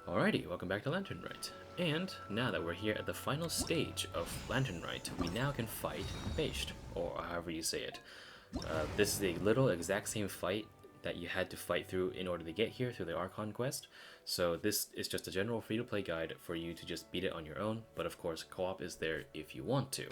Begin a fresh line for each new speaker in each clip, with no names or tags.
Alrighty, welcome back to Lantern Rite. And now that we're here at the final stage of Lantern Rite, we now can fight Beisht, or however you say it. This is the little exact same fight that you had to fight through in order to get here through the Archon quest. So this is just a general free-to-play guide for you to just beat it on your own, but of course co-op is there if you want to.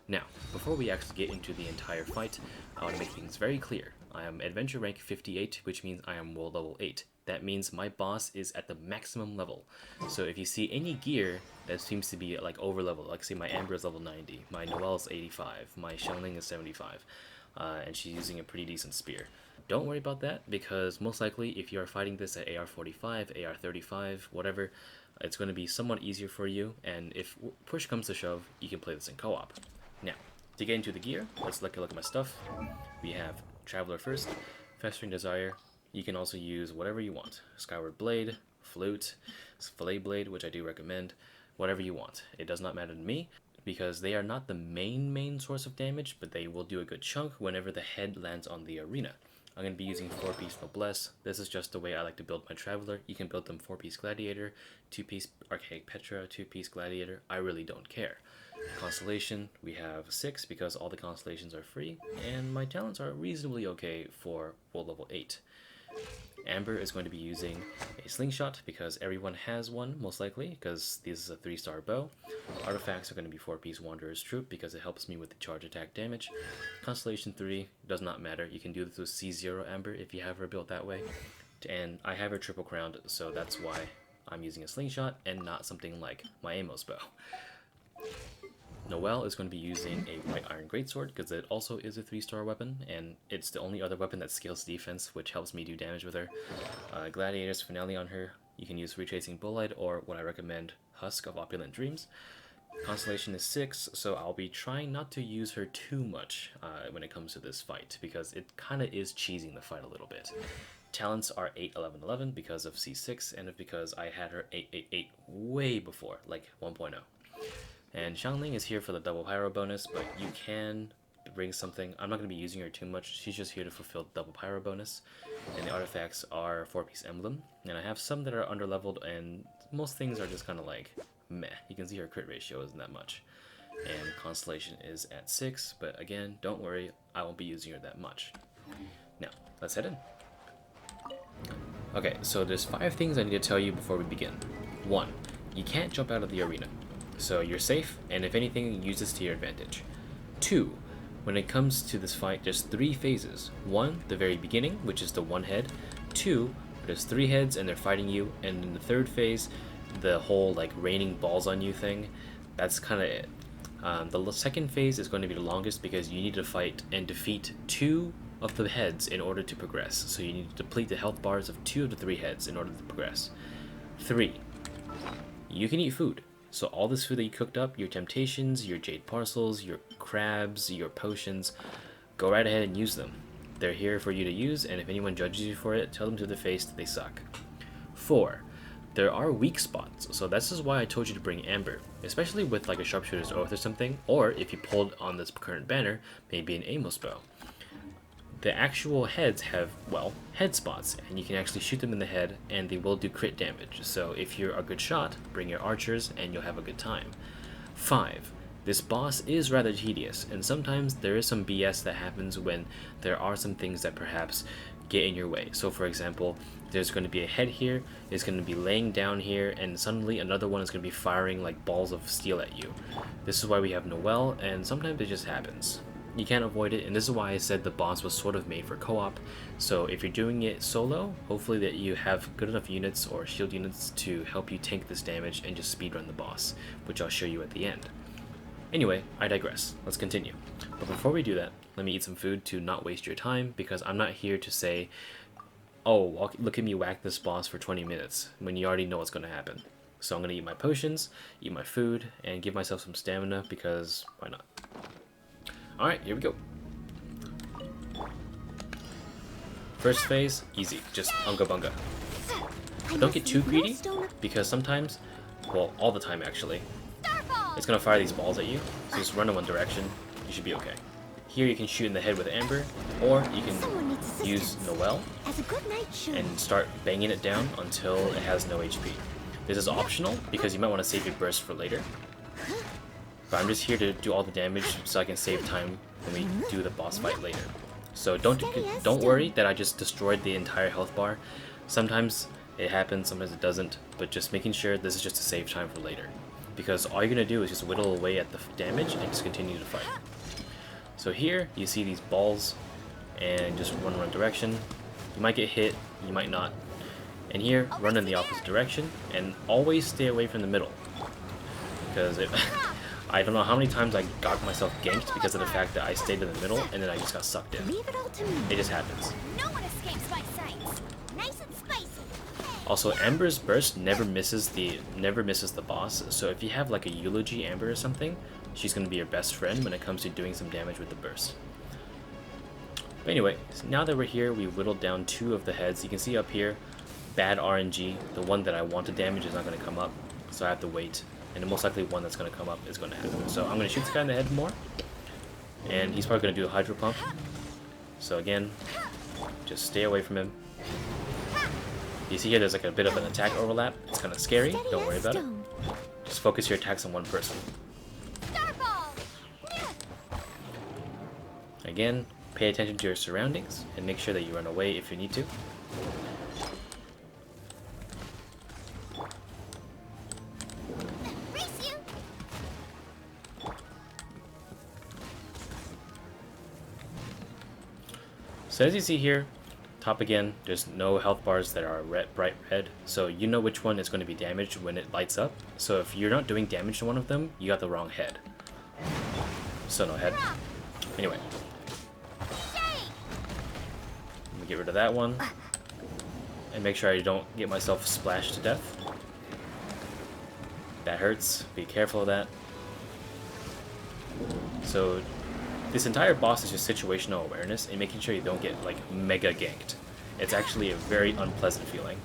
Now, before we actually get into the entire fight, I want to make things very clear. I am adventure rank 58, which means I am world level 8. That means my boss is at the maximum level. So if you see any gear that seems to be like over level, like say my Amber is level 90, my Noelle is 85, my Xiangling is 75, and she's using a pretty decent spear. Don't worry about that, because most likely if you are fighting this at AR-45, AR-35, whatever, it's going to be somewhat easier for you, and if push comes to shove, you can play this in co-op. Now, to get into the gear, let's look at my stuff. We have Traveler first, Festering Desire. You can also use whatever you want. Skyward Blade, Flute, Fillet Blade, which I do recommend, whatever you want. It does not matter to me, because they are not the main source of damage, but they will do a good chunk whenever the head lands on the arena. I'm going to be using 4-piece Noblesse. This is just the way I like to build my Traveler. You can build them 4-piece Gladiator, 2-piece Archaic Petra, 2-piece Gladiator. I really don't care. Constellation, we have 6 because all the constellations are free, and my talents are reasonably okay for world level 8. Amber is going to be using a slingshot because everyone has one, most likely, because this is a 3-star bow. Artifacts are going to be 4-piece Wanderer's Troop because it helps me with the charge attack damage. Constellation 3 does not matter. You can do this with C0 Amber if you have her built that way. And I have her triple crowned, so that's why I'm using a slingshot and not something like my Amos bow. Noelle is going to be using a White Iron Greatsword because it also is a 3-star weapon, and it's the only other weapon that scales defense, which helps me do damage with her. Gladiator's Finale on her. You can use Retracing Bullite or what I recommend, Husk of Opulent Dreams. Constellation is 6, so I'll be trying not to use her too much when it comes to this fight, because it kind of is cheesing the fight a little bit. Talents are 8, 11, 11 because of C6, and because I had her 8, 8, 8 way before, like 1.0. And Xiangling is here for the double pyro bonus, but you can bring something. I'm not going to be using her too much. She's just here to fulfill the double pyro bonus. And the artifacts are 4-piece Emblem. And I have some that are underleveled, and most things are just kind of like meh. You can see her crit ratio isn't that much. And Constellation is at 6, but again, don't worry, I won't be using her that much. Now, let's head in. Okay, so there's 5 things I need to tell you before we begin. 1. You can't jump out of the arena. So you're safe, and if anything, use this to your advantage. 2. When it comes to this fight, there's 3 phases. 1, the very beginning, which is the 1 head. 2, there's 3 heads and they're fighting you. And in the 3rd phase, the whole like raining balls on you thing, that's kind of it. The 2nd phase is going to be the longest because you need to fight and defeat 2 of the heads in order to progress. So you need to deplete the health bars of 2 of the 3 heads in order to progress. 3. You can eat food. So all this food that you cooked up, your temptations, your jade parcels, your crabs, your potions, go right ahead and use them. They're here for you to use, and if anyone judges you for it, tell them to their face that they suck. 4. There are weak spots, so this is why I told you to bring Amber, especially with like a Sharpshooter's Oath or something, or if you pulled on this current banner, maybe an Amos bow. The actual heads have, well, head spots, and you can actually shoot them in the head, and they will do crit damage. So if you're a good shot, bring your archers, and you'll have a good time. 5. This boss is rather tedious, and sometimes there is some BS that happens when there are some things that perhaps get in your way. So for example, there's going to be a head here, it's going to be laying down here, and suddenly another one is going to be firing like balls of steel at you. This is why we have Noelle, and sometimes it just happens. You can't avoid it, and this is why I said the boss was sort of made for co-op. So if you're doing it solo, hopefully that you have good enough units or shield units to help you tank this damage and just speedrun the boss, which I'll show you at the end. Anyway, I digress. Let's continue. But before we do that, let me eat some food to not waste your time, because I'm not here to say, oh, look at me whack this boss for 20 minutes, when you already know what's going to happen. So I'm going to eat my potions, eat my food, and give myself some stamina, because why not? Alright, here we go. First phase, easy. Just unga bunga. But don't get too greedy, because sometimes, well, all the time actually, it's going to fire these balls at you. So just run in one direction, you should be okay. Here you can shoot in the head with Amber, or you can use Noelle and start banging it down until it has no HP. This is optional because you might want to save your burst for later. But I'm just here to do all the damage so I can save time when we do the boss fight later. So don't worry that I just destroyed the entire health bar. Sometimes it happens, sometimes it doesn't, but just making sure this is just to save time for later. Because all you're going to do is just whittle away at the damage and just continue to fight. So here, you see these balls, and just run one direction. You might get hit, you might not. And here, run in the opposite direction, and always stay away from the middle. Because I don't know how many times I got myself ganked because of the fact that I stayed in the middle, and then I just got sucked in. It just happens.
No one escapes my sights. Nice and spicy.
Also, Amber's burst never misses the boss, so if you have like a eulogy Amber or something, she's going to be your best friend when it comes to doing some damage with the burst. But anyway, so now that we're here, we whittled down 2 of the heads. You can see up here, bad RNG, the one that I want to damage is not going to come up, so I have to wait. And the most likely one that's going to come up is going to happen. So I'm going to shoot this guy in the head more, and he's probably going to do a hydro pump. So again, just stay away from him. You see here there's like a bit of an attack overlap. It's kind of scary. Don't worry about it. Just focus your attacks on one person. Again, pay attention to your surroundings and make sure that you run away if you need to. So as you see here, top again, there's no health bars that are bright red, so you know which one is going to be damaged when it lights up. So if you're not doing damage to one of them, you got the wrong head. So no head. Anyway. Let me get rid of that one. And make sure I don't get myself splashed to death. That hurts. Be careful of that. So this entire boss is just situational awareness and making sure you don't get like mega ganked. It's actually a very unpleasant feeling.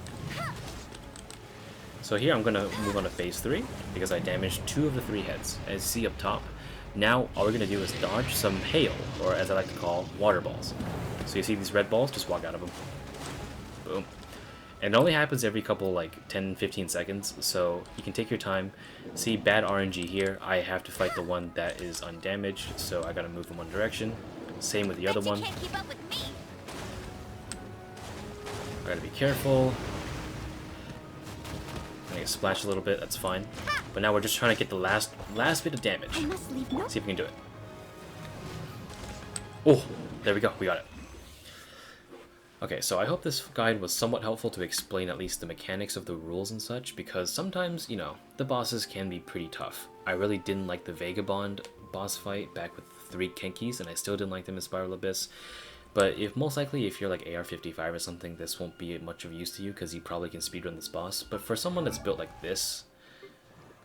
So here I'm going to move on to phase 3 because I damaged 2 of the 3 heads. As you see up top, now all we're going to do is dodge some hail, or as I like to call, water balls. So you see these red balls, just walk out of them. Boom. And it only happens every couple, like 10-15 seconds, so you can take your time. See, bad RNG here. I have to fight the one that is undamaged, so I gotta move in one direction. Same with the other one. I gotta be careful. I get splashed a little bit, that's fine. But now we're just trying to get the last bit of damage. See if we can do it. Oh, there we go, we got it. Okay, so I hope this guide was somewhat helpful to explain at least the mechanics of the rules and such, because sometimes, you know, the bosses can be pretty tough. I really didn't like the Vagabond boss fight back with 3 Kenkis, and I still didn't like them in Spiral Abyss. But most likely if you're like AR-55 or something, this won't be much of use to you, because you probably can speedrun this boss. But for someone that's built like this,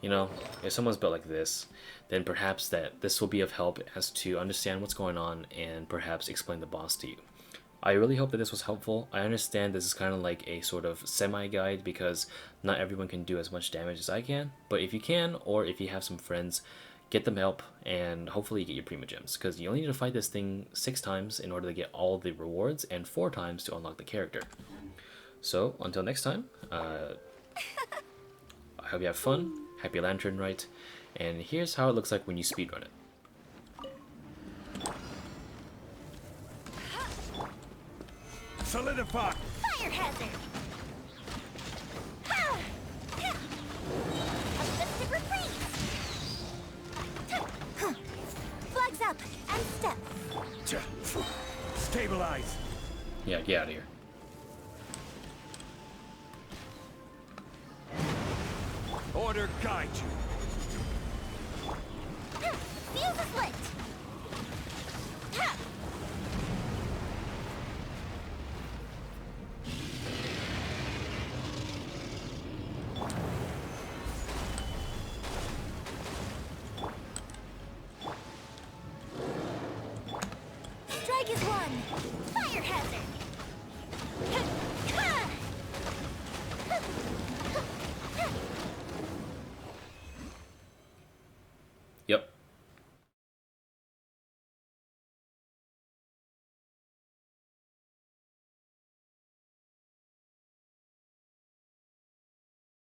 you know, if someone's built like this, then perhaps this will be of help as to understand what's going on and perhaps explain the boss to you. I really hope that this was helpful. I understand this is kind of like a sort of semi-guide because not everyone can do as much damage as I can, but if you can, or if you have some friends, get them help and hopefully you get your Prima Gems, because you only need to fight this thing 6 times in order to get all the rewards and 4 times to unlock the character. So until next time, I hope you have fun, happy Lantern Rite, and here's how it looks like when you speedrun it.
Solidify!
Fire hazard! Assisted retreat! Flags up and step.
Stabilize!
Yeah, get out of here.
Order guide you.
Fuse is lit! Strike is one! Fire hazard!